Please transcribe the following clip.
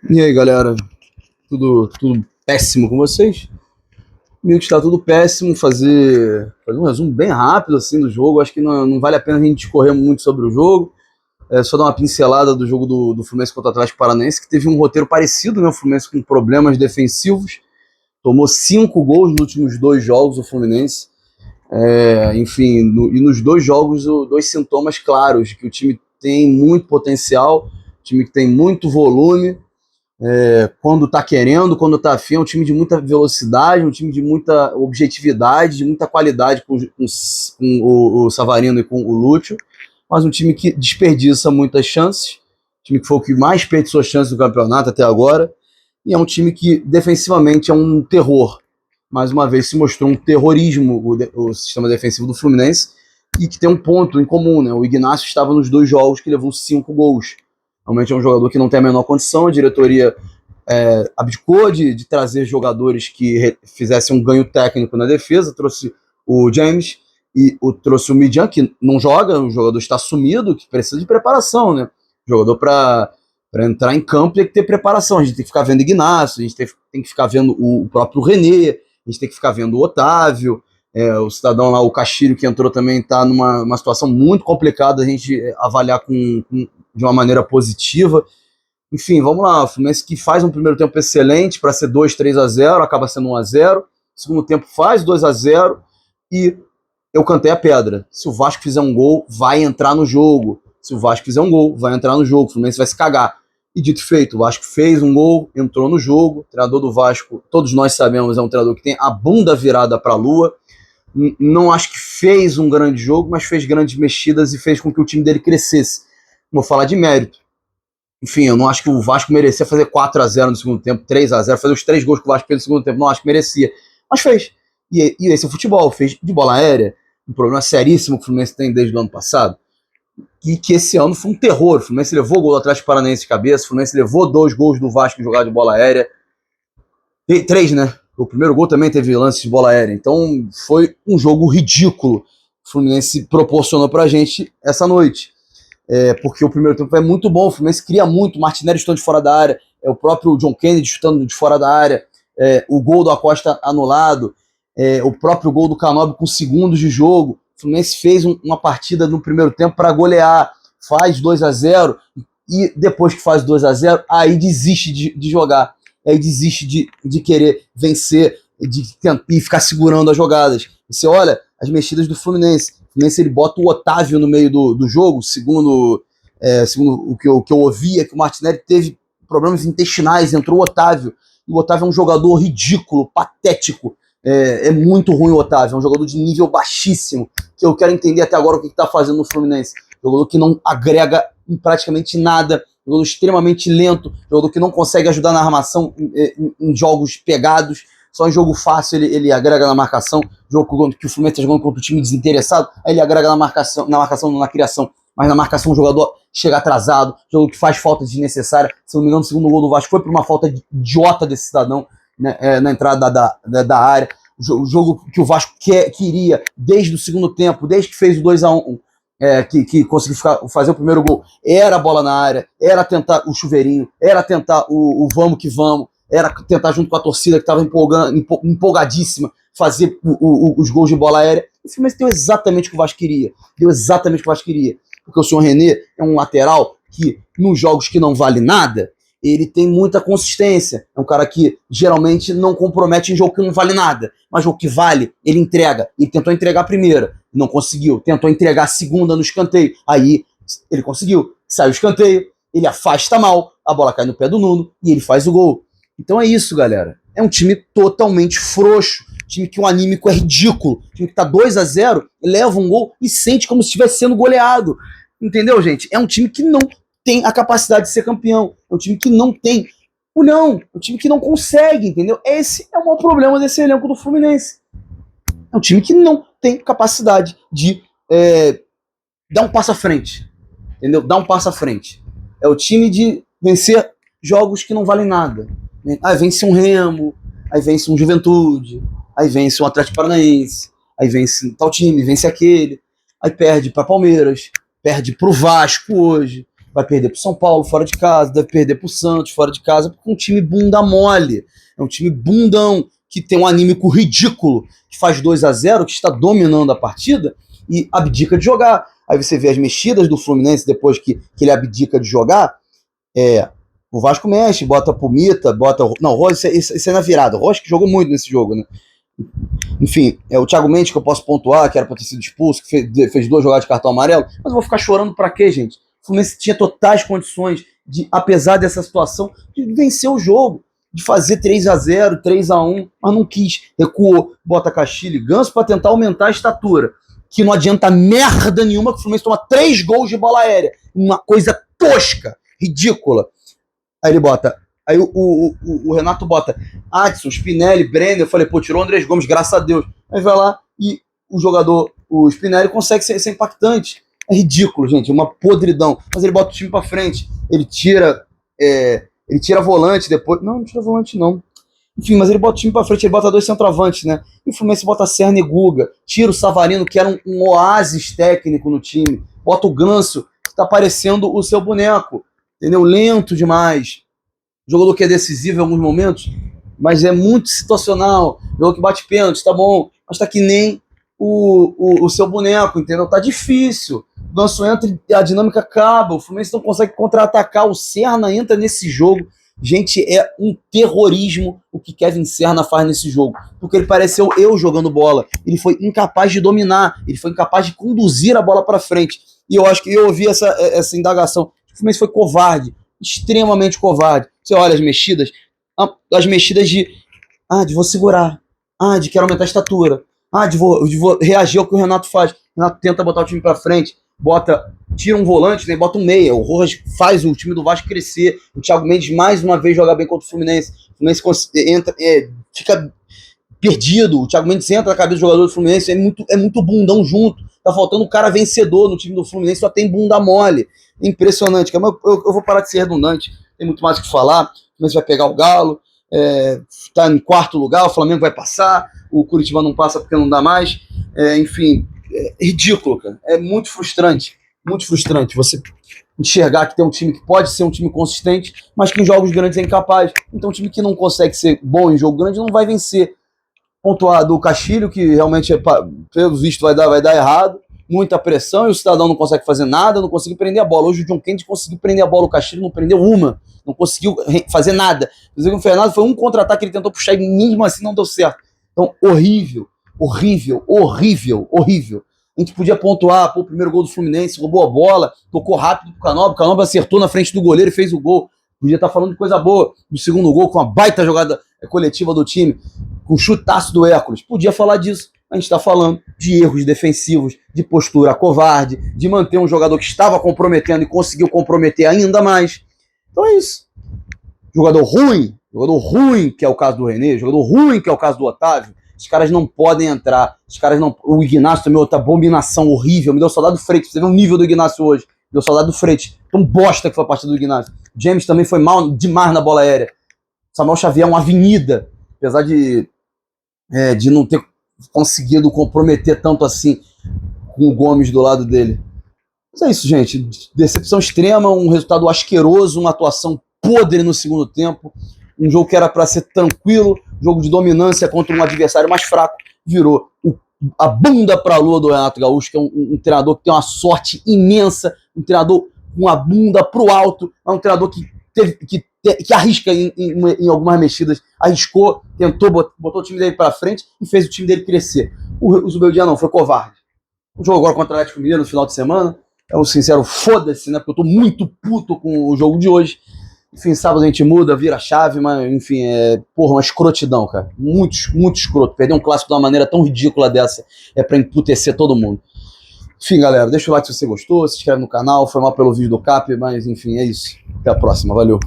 E aí, galera? Tudo péssimo com vocês? Comigo está tudo péssimo. Fazer um resumo bem rápido assim do jogo. Acho que não vale a pena a gente discorrer muito sobre o jogo. É só dar uma pincelada do jogo do Fluminense contra o Atlético Paranaense, que teve um roteiro parecido, né? O Fluminense com problemas defensivos. Tomou 5 gols nos últimos 2 jogos, o Fluminense. Enfim, e nos 2 jogos, dois sintomas claros, que o time tem muito potencial, time que tem muito volume, quando tá querendo, quando tá afim, é um time de muita velocidade, um time de muita objetividade, de muita qualidade com o Savarino e com o Lúcio, mas um time que desperdiça muitas chances, time que foi o que mais desperdiçou chances do campeonato até agora, e é um time que defensivamente é um terror. Mais uma vez se mostrou um terrorismo o sistema defensivo do Fluminense, e que tem um ponto em comum, né? O Ignacio estava nos 2 jogos que levou 5 gols. Realmente é um jogador que não tem a menor condição. A diretoria abdicou de trazer jogadores que fizessem um ganho técnico na defesa. Trouxe o James e trouxe o Midian, que não joga, o jogador está sumido, que precisa de preparação, né? O jogador para entrar em campo tem que ter preparação. A gente tem que ficar vendo Ignacio, a gente tem que ficar vendo o próprio René, a gente tem que ficar vendo o Otávio. O cidadão lá, o Castilho, que entrou também, está numa situação muito complicada a gente avaliar de uma maneira positiva. Enfim, vamos lá. O Fluminense que faz um primeiro tempo excelente para ser 2-3-0, acaba sendo 1-0. Segundo tempo faz 2-0 e eu cantei a pedra. Se o Vasco fizer um gol, vai entrar no jogo. Se o Vasco fizer um gol, vai entrar no jogo. O Fluminense vai se cagar. E dito e feito, o Vasco fez um gol, entrou no jogo. O treinador do Vasco, todos nós sabemos, é um treinador que tem a bunda virada para a lua. Não acho que fez um grande jogo, mas fez grandes mexidas e fez com que o time dele crescesse. Vou falar de mérito. Enfim, eu não acho que o Vasco merecia fazer 4-0 no segundo tempo, 3-0, fazer os 3 gols que o Vasco fez no segundo tempo. Não acho que merecia, mas fez. E esse é o futebol, fez de bola aérea, um problema seríssimo que o Fluminense tem desde o ano passado, e que esse ano foi um terror. O Fluminense levou o gol do Atlético Paranaense de cabeça, o Fluminense levou 2 gols do Vasco jogado de bola aérea. 3, né? O primeiro gol também teve lance de bola aérea. Então foi um jogo ridículo que o Fluminense proporcionou pra gente essa noite. Porque o primeiro tempo é muito bom, o Fluminense cria muito, o Martinelli chutando de fora da área, o próprio John Kennedy chutando de fora da área, o gol do Acosta anulado, o próprio gol do Canóbio com segundos de jogo. O Fluminense fez uma partida no primeiro tempo para golear, faz 2-0 e depois que faz 2-0, aí desiste de jogar, aí desiste de querer vencer e ficar segurando as jogadas. Você olha as mexidas do Fluminense. O Fluminense ele bota o Otávio no meio do jogo, segundo o que eu ouvi, é que o Martinelli teve problemas intestinais, entrou o Otávio, e o Otávio é um jogador ridículo, patético, é muito ruim o Otávio, é um jogador de nível baixíssimo, que eu quero entender até agora o que está fazendo no Fluminense. Jogador que não agrega em praticamente nada, jogador extremamente lento, jogador que não consegue ajudar na armação em jogos pegados. Só em jogo fácil ele agrega na marcação. Jogo que o Fluminense está jogando contra o time desinteressado, aí ele agrega na marcação, na criação. Mas na marcação o jogador chega atrasado, jogo que faz falta desnecessária. Se não me engano, o segundo gol do Vasco foi por uma falta idiota desse cidadão, né, na entrada da área. O jogo que o Vasco queria desde o segundo tempo, desde que fez o 2-1, que conseguiu fazer o primeiro gol, era a bola na área, era tentar o chuveirinho, era tentar o vamos que vamos, era tentar junto com a torcida que estava empolgadíssima fazer os gols de bola aérea. O Fluminense deu exatamente o que o Vasco queria. Deu exatamente o que o Vasco queria. Porque o senhor René é um lateral que, nos jogos que não vale nada, ele tem muita consistência. É um cara que geralmente não compromete em jogo que não vale nada. Mas jogo que vale, ele entrega. Ele tentou entregar a primeira, não conseguiu. Tentou entregar a segunda no escanteio. Aí ele conseguiu. Sai o escanteio, ele afasta mal, a bola cai no pé do Nuno e ele faz o gol. Então é isso, galera. É um time totalmente frouxo. Time que o anímico é ridículo. Time que tá 2-0, leva um gol e sente como se estivesse sendo goleado. Entendeu, gente? É um time que não tem a capacidade de ser campeão. É um time que não tem união. É um time que não consegue, entendeu? Esse é o maior problema desse elenco do Fluminense. É um time que não tem capacidade de dar um passo à frente. Entendeu? Dar um passo à frente. É o time de vencer jogos que não valem nada. Aí vence um Remo, aí vence um Juventude, aí vence um Atlético Paranaense, aí vence tal time, vence aquele, aí perde para Palmeiras, perde pro Vasco hoje, vai perder pro São Paulo fora de casa, deve perder pro Santos fora de casa, porque é um time bunda mole, é um time bundão, que tem um anímico ridículo, que faz 2-0, que está dominando a partida e abdica de jogar. Aí você vê as mexidas do Fluminense depois que ele abdica de jogar, o Vasco mexe, bota pro Mita, bota... Não, o Rossi, isso é na virada, o Rossi que jogou muito nesse jogo, né? Enfim, o Thiago Mendes, que eu posso pontuar, que era pra ter sido expulso, que fez 2 jogadas de cartão amarelo, mas eu vou ficar chorando pra quê, gente? O Fluminense tinha totais condições de, apesar dessa situação, de vencer o jogo, de fazer 3-0, 3-1, mas não quis, recuou, bota Castilho e Ganso pra tentar aumentar a estatura, que não adianta merda nenhuma, que o Fluminense toma 3 gols de bola aérea, uma coisa tosca, ridícula. Aí ele bota... Aí o Renato bota Adson, Spinelli, Brenner. Eu falei, pô, tirou o Andrés Gomes, graças a Deus. Aí vai lá e o jogador, o Spinelli, consegue ser impactante. É ridículo, gente, uma podridão. Mas ele bota o time pra frente. Ele tira volante depois. Não tira volante, não. Enfim, mas ele bota o time pra frente, ele bota 2 centroavantes, né? E o Fluminense bota Serna e Guga. Tira o Savarino, que era um oásis técnico no time. Bota o Ganso, que tá parecendo o seu boneco. Entendeu? Lento demais. Jogador que é decisivo em alguns momentos, mas é muito situacional. Jogador que bate pênalti, tá bom, mas tá que nem o seu boneco, entendeu? Tá difícil. O Ganso entra e a dinâmica acaba. O Fluminense não consegue contra-atacar. O Serna entra nesse jogo. Gente, é um terrorismo o que Kevin Serna faz nesse jogo. Porque ele pareceu eu jogando bola. Ele foi incapaz de dominar. Ele foi incapaz de conduzir a bola para frente. E eu acho que eu ouvi essa indagação. O Fluminense foi covarde. Extremamente covarde. Você olha as mexidas de vou segurar, de quero aumentar a estatura, de vou reagir ao que o Renato faz. O Renato tenta botar o time pra frente, tira um volante, né, bota um meia. O Rojas faz o time do Vasco crescer. O Thiago Mendes mais uma vez joga bem contra o Fluminense. O Fluminense fica perdido. O Thiago Mendes entra na cabeça do jogador do Fluminense. É muito bundão junto. Tá faltando um cara vencedor no time do Fluminense, só tem bunda mole. Impressionante. Eu vou parar de ser redundante. Tem muito mais o que falar. O Fluminense vai pegar o Galo, tá em 4º lugar, o Flamengo vai passar, o Curitiba não passa porque não dá mais. Enfim, é ridículo, cara. É muito frustrante você enxergar que tem um time que pode ser um time consistente, mas que em jogos grandes é incapaz. Então um time que não consegue ser bom em jogo grande não vai vencer. Ponto A do Castilho, que realmente, pelo visto, vai dar errado. Muita pressão e o cidadão não consegue fazer nada, não conseguiu prender a bola. Hoje o John Kennedy conseguiu prender a bola, o Castilho não prendeu uma, não conseguiu fazer nada. O Fernando foi um contra-ataque que ele tentou puxar e mesmo assim não deu certo. Então, horrível. A gente podia pontuar, o primeiro gol do Fluminense, roubou a bola, tocou rápido pro Canóbio, o Canóbio acertou na frente do goleiro e fez o gol. Podia estar falando de coisa boa do segundo gol, com uma baita jogada coletiva do time, com chutaço do Hércules. Podia falar disso. A gente está falando de erros defensivos, de postura covarde, de manter um jogador que estava comprometendo e conseguiu comprometer ainda mais. Então é isso. Jogador ruim, que é o caso do René, jogador ruim, que é o caso do Otávio, os caras não podem entrar. O Ignacio também, outra abominação horrível. Me deu saudade do Freitas. Você vê o nível do Ignacio hoje. Me deu saudade do Freitas. Tão bosta que foi a partida do Ignacio. James também foi mal demais na bola aérea. Samuel Xavier é uma avenida. Apesar de não ter conseguido comprometer tanto assim com o Gomes do lado dele. Mas é isso, gente. Decepção extrema, um resultado asqueroso, uma atuação podre no segundo tempo. Um jogo que era para ser tranquilo, jogo de dominância contra um adversário mais fraco, virou a bunda para a lua do Renato Gaúcho, que é um treinador que tem uma sorte imensa, um treinador com a bunda pro alto, é um treinador que arrisca em algumas mexidas, arriscou, tentou, botou o time dele para frente e fez o time dele crescer. O Zubeldia não, foi covarde. O jogo agora contra o Atlético Mineiro no final de semana, é um sincero foda-se, né, porque eu tô muito puto com o jogo de hoje. Enfim, sábado a gente muda, vira a chave, mas enfim, uma escrotidão, cara. Muito escroto. Perder um clássico de uma maneira tão ridícula dessa é pra emputecer todo mundo. Enfim, galera, deixa o like se você gostou, se inscreve no canal, foi mal pelo vídeo do Cap, mas enfim, é isso. Até a próxima, valeu.